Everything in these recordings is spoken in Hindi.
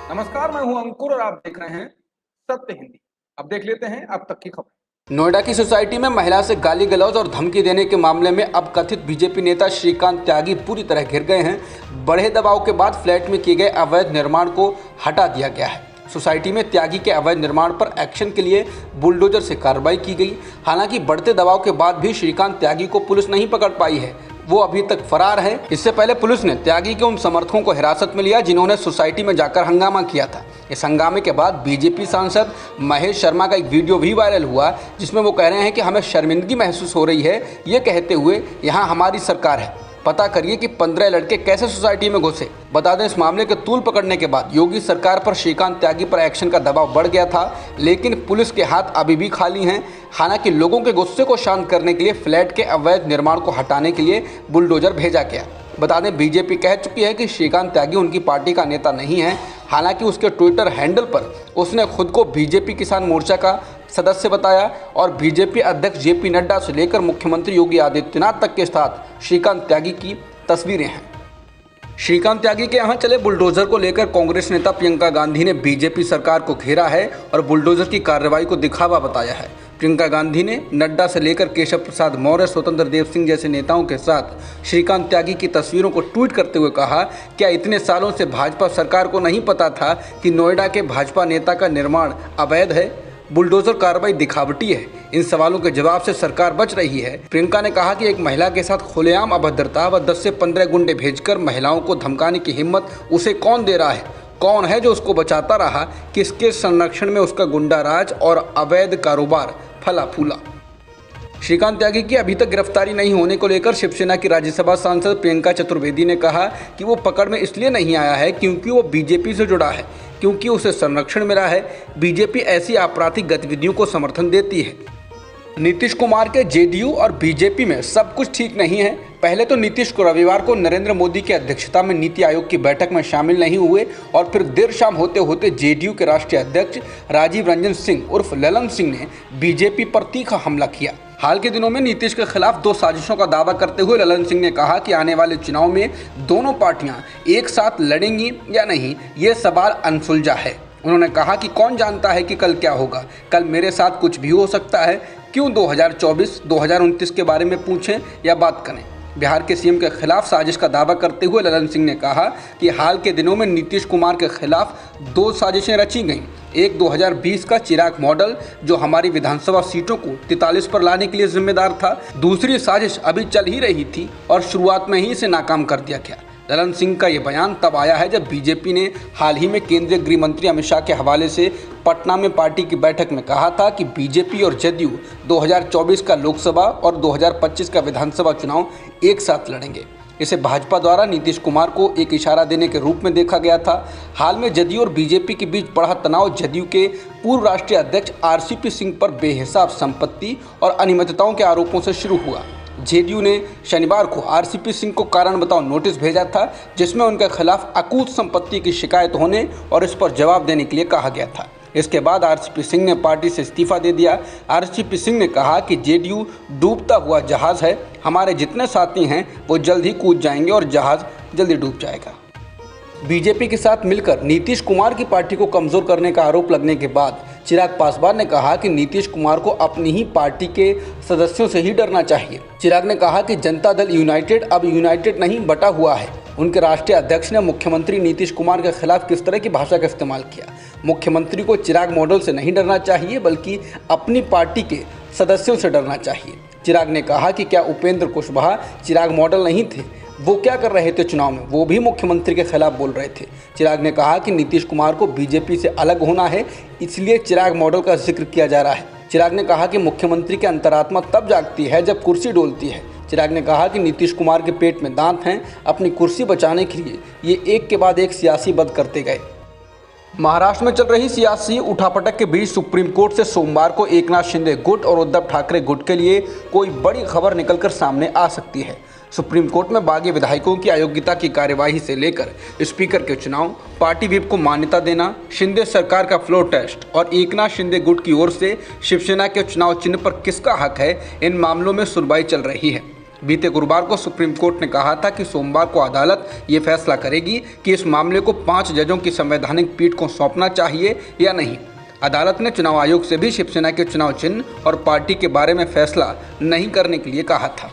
नमस्कार, मैं हूं अंकुर और आप देख रहे हैं सत्य हिंदी। अब देख लेते हैं अब तक की खबर। नोएडा की सोसाइटी में महिला से गाली गलौज और धमकी देने के मामले में अब कथित बीजेपी नेता श्रीकांत त्यागी पूरी तरह घिर गए हैं। बड़े दबाव के बाद फ्लैट में किए गए अवैध निर्माण को हटा दिया गया है। सोसाइटी में त्यागी के अवैध निर्माण पर एक्शन के लिए बुलडोजर से कार्रवाई की गई। हालांकि बढ़ते दबाव के बाद भी श्रीकांत त्यागी को पुलिस नहीं पकड़ पाई है, वो अभी तक फरार है। इससे पहले पुलिस ने त्यागी के उन समर्थकों को हिरासत में लिया जिन्होंने सोसाइटी में जाकर हंगामा किया था। इस हंगामे के बाद बीजेपी सांसद महेश शर्मा का एक वीडियो भी वायरल हुआ जिसमें वो कह रहे हैं कि हमें शर्मिंदगी महसूस हो रही है, ये कहते हुए यहाँ हमारी सरकार है, पता करिए कि 15 लड़के कैसे सोसाइटी में घुसे। बता दें, इस मामले के तूल पकड़ने के बाद योगी सरकार पर श्रीकांत त्यागी पर एक्शन का दबाव बढ़ गया था, लेकिन पुलिस के हाथ अभी भी खाली हैं। हालांकि लोगों के गुस्से को शांत करने के लिए फ्लैट के अवैध निर्माण को हटाने के लिए बुलडोजर भेजा गया। बता दें, बीजेपी कह चुकी है कि श्रीकांत त्यागी उनकी पार्टी का नेता नहीं है। हालांकि उसके ट्विटर हैंडल पर उसने खुद को बीजेपी किसान मोर्चा का सदस्य बताया और बीजेपी अध्यक्ष जेपी नड्डा से लेकर मुख्यमंत्री योगी आदित्यनाथ तक के साथ श्रीकांत त्यागी की तस्वीरें हैं। श्रीकांत त्यागी के यहाँ चले बुलडोजर को लेकर कांग्रेस नेता प्रियंका गांधी ने बीजेपी सरकार को घेरा है और बुलडोजर की कार्रवाई को दिखावा बताया है। प्रियंका गांधी ने नड्डा से लेकर केशव प्रसाद मौर्य, स्वतंत्र देव सिंह जैसे नेताओं के साथ श्रीकांत त्यागी की तस्वीरों को ट्वीट करते हुए कहा, क्या इतने सालों से भाजपा सरकार को नहीं पता था कि नोएडा के भाजपा नेता का निर्माण अवैध है? बुलडोजर कार्रवाई दिखावटी है। इन सवालों के जवाब से सरकार बच रही है। प्रियंका ने कहा कि एक महिला के साथ खुलेआम अभद्रता व 10 से 15 गुंडे भेजकर महिलाओं को धमकाने की हिम्मत उसे कौन दे रहा है? कौन है जो उसको बचाता रहा? किसके संरक्षण में उसका गुंडा राज और अवैध कारोबार फला फूला? श्रीकांत त्यागी की अभी तक गिरफ्तारी नहीं होने को लेकर शिवसेना की राज्यसभा सांसद प्रियंका चतुर्वेदी ने कहा कि वो पकड़ में इसलिए नहीं आया है क्योंकि वो बीजेपी से जुड़ा है, क्योंकि उसे संरक्षण मिला है। बीजेपी ऐसी आपराधिक गतिविधियों को समर्थन देती है। नीतीश कुमार के जेडीयू और बीजेपी में सब कुछ ठीक नहीं है। पहले तो नीतीश को रविवार को नरेंद्र मोदी की अध्यक्षता में नीति आयोग की बैठक में शामिल नहीं हुए और फिर देर शाम होते होते जेडीयू के राष्ट्रीय अध्यक्ष राजीव रंजन सिंह उर्फ ललन सिंह ने बीजेपी पर तीखा हमला किया। हाल के दिनों में नीतीश के खिलाफ 2 साजिशों का दावा करते हुए ललन सिंह ने कहा कि आने वाले चुनाव में दोनों पार्टियां एक साथ लड़ेंगी या नहीं, ये सवाल अनसुलझा है। उन्होंने कहा कि कौन जानता है कि कल क्या होगा, कल मेरे साथ कुछ भी हो सकता है। क्यों 2024-2029 के बारे में पूछें या बात करें। बिहार के सीएम के खिलाफ साजिश का दावा करते हुए ललन सिंह ने कहा कि हाल के दिनों में नीतीश कुमार के खिलाफ 2 साजिशें रची गईं। एक 2020 का चिराग मॉडल जो हमारी विधानसभा सीटों को 43 पर लाने के लिए जिम्मेदार था। दूसरी साजिश अभी चल ही रही थी और शुरुआत में ही इसे नाकाम कर दिया गया। ललन सिंह का ये बयान तब आया है जब बीजेपी ने हाल ही में केंद्रीय गृह मंत्री अमित शाह के हवाले से पटना में पार्टी की बैठक में कहा था कि बीजेपी और जदयू 2024 का लोकसभा और 2025 का विधानसभा चुनाव एक साथ लड़ेंगे। इसे भाजपा द्वारा नीतीश कुमार को एक इशारा देने के रूप में देखा गया था। हाल में जदयू और बीजेपी के बीच बढ़ा तनाव जदयू के पूर्व राष्ट्रीय अध्यक्ष आरसीपी सिंह पर बेहिसाब संपत्ति और अनियमितताओं के आरोपों से शुरू हुआ। जेडीयू ने शनिवार को आरसीपी सिंह को कारण बताओ नोटिस भेजा था, जिसमें उनके खिलाफ अकूत संपत्ति की शिकायत होने और इस पर जवाब देने के लिए कहा गया था। इसके बाद आरसीपी सिंह ने पार्टी से इस्तीफा दे दिया। आरसीपी सिंह ने कहा कि जेडीयू डूबता हुआ जहाज है, हमारे जितने साथी हैं वो जल्द ही कूद जाएंगे और जहाज जल्दी डूब जाएगा। बीजेपी के साथ मिलकर नीतीश कुमार की पार्टी को कमजोर करने का आरोप लगने के बाद चिराग पासवान ने कहा कि नीतीश कुमार को अपनी ही पार्टी के सदस्यों से ही डरना चाहिए। चिराग ने कहा कि जनता दल यूनाइटेड अब यूनाइटेड नहीं बटा हुआ है। उनके राष्ट्रीय अध्यक्ष ने मुख्यमंत्री नीतीश कुमार के खिलाफ किस तरह की भाषा का इस्तेमाल किया। मुख्यमंत्री को चिराग मॉडल से नहीं डरना चाहिए बल्कि अपनी पार्टी के सदस्यों से डरना चाहिए। चिराग ने कहा कि क्या उपेंद्र कुशवाहा चिराग मॉडल नहीं थे? वो क्या कर रहे थे चुनाव में? वो भी मुख्यमंत्री के खिलाफ बोल रहे थे। चिराग ने कहा कि नीतीश कुमार को बीजेपी से अलग होना है, इसलिए चिराग मॉडल का जिक्र किया जा रहा है। चिराग ने कहा कि मुख्यमंत्री की अंतरात्मा तब जागती है जब कुर्सी डोलती है। चिराग ने कहा कि नीतीश कुमार के पेट में दांत हैं, अपनी कुर्सी बचाने के लिए ये एक के बाद एक सियासी बद करते गए। महाराष्ट्र में चल रही सियासी उठापटक के बीच सुप्रीम कोर्ट से सोमवार को एकनाथ शिंदे गुट और उद्धव ठाकरे गुट के लिए कोई बड़ी खबर निकलकर सामने आ सकती है। सुप्रीम कोर्ट में बागी विधायकों की अयोग्यता की कार्यवाही से लेकर स्पीकर के चुनाव, पार्टी व्हिप को मान्यता देना, शिंदे सरकार का फ्लोर टेस्ट और एकनाथ शिंदे गुट की ओर से शिवसेना के चुनाव चिन्ह पर किसका हक है, इन मामलों में सुनवाई चल रही है। बीते गुरुवार को सुप्रीम कोर्ट ने कहा था कि सोमवार को अदालत ये फैसला करेगी कि इस मामले को 5 जजों की संवैधानिक पीठ को सौंपना चाहिए या नहीं। अदालत ने चुनाव आयोग से भी शिवसेना के चुनाव चिन्ह और पार्टी के बारे में फैसला नहीं करने के लिए कहा था।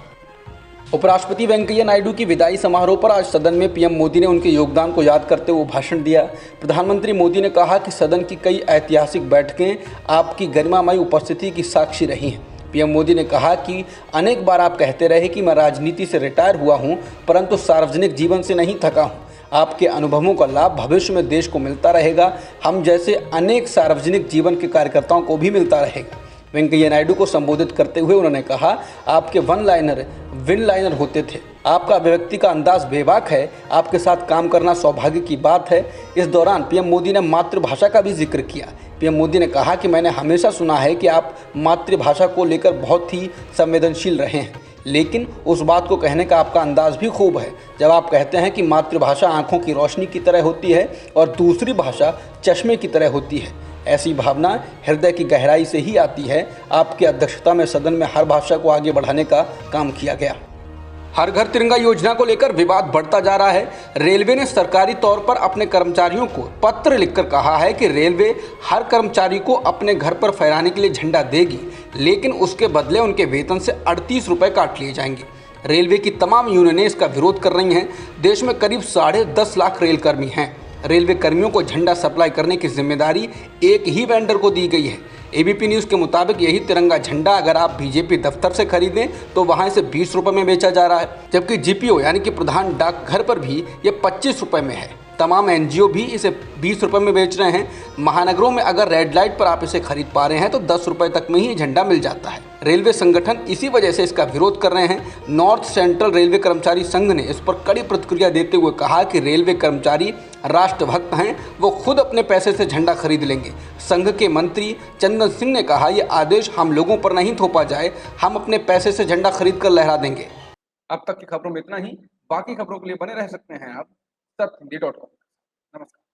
उपराष्ट्रपति वेंकैया नायडू की विदाई समारोह पर आज सदन में पीएम मोदी ने उनके योगदान को याद करते हुए भाषण दिया। प्रधानमंत्री मोदी ने कहा कि सदन की कई ऐतिहासिक बैठकें आपकी गरिमामयी उपस्थिति की साक्षी रही हैं। पीएम मोदी ने कहा कि अनेक बार आप कहते रहे कि मैं राजनीति से रिटायर हुआ हूं, परंतु सार्वजनिक जीवन से नहीं थका हूं। आपके अनुभवों का लाभ भविष्य में देश को मिलता रहेगा, हम जैसे अनेक सार्वजनिक जीवन के कार्यकर्ताओं को भी मिलता रहेगा। वेंकैया नायडू को संबोधित करते हुए उन्होंने कहा, आपके वन लाइनर विन लाइनर होते थे, आपका अभिव्यक्ति का अंदाज बेबाक है, आपके साथ काम करना सौभाग्य की बात है। इस दौरान पीएम मोदी ने मातृभाषा का भी जिक्र किया। पीएम मोदी ने कहा कि मैंने हमेशा सुना है कि आप मातृभाषा को लेकर बहुत ही संवेदनशील रहे हैं, लेकिन उस बात को कहने का आपका अंदाज भी खूब है जब आप कहते हैं कि मातृभाषा आंखों की रोशनी की तरह होती है और दूसरी भाषा चश्मे की तरह होती है। ऐसी भावना हृदय की गहराई से ही आती है। आपकी अध्यक्षता में सदन में हर भाषा को आगे बढ़ाने का काम किया गया। हर घर तिरंगा योजना को लेकर विवाद बढ़ता जा रहा है। रेलवे ने सरकारी तौर पर अपने कर्मचारियों को पत्र लिखकर कहा है कि रेलवे हर कर्मचारी को अपने घर पर फहराने के लिए झंडा देगी, लेकिन उसके बदले उनके वेतन से 38 रुपये काट लिए जाएंगे। रेलवे की तमाम यूनियनें इसका विरोध कर रही हैं। देश में करीब 10.5 लाख रेलकर्मी हैं। रेलवे कर्मियों को झंडा सप्लाई करने की जिम्मेदारी एक ही वेंडर को दी गई है। एबीपी न्यूज़ के मुताबिक यही तिरंगा झंडा अगर आप बीजेपी दफ्तर से खरीदें तो वहां इसे 20 रुपये में बेचा जा रहा है, जबकि जीपीओ यानी कि प्रधान डाकघर पर भी ये 25 रुपये में है। तमाम एनजीओ भी इसे 20 रुपये में बेच रहे हैं। महानगरों में अगर रेड लाइट पर आप इसे खरीद पा रहे हैं तो 10 रुपये तक में ही झंडा मिल जाता है। रेलवे संगठन इसी वजह से इसका विरोध कर रहे हैं। नॉर्थ सेंट्रल रेलवे कर्मचारी संघ ने इस पर कड़ी प्रतिक्रिया देते हुए कहा कि रेलवे कर्मचारी राष्ट्रभक्त हैं, वो खुद अपने पैसे से झंडा खरीद लेंगे। संघ के मंत्री चंदन सिंह ने कहा, ये आदेश हम लोगों पर नहीं थोपा जाए, हम अपने पैसे से झंडा खरीद कर लहरा देंगे। अब तक की खबरों में इतना ही। बाकी खबरों के लिए बने रह सकते हैं आप सत्य हिंदी.com। नमस्कार।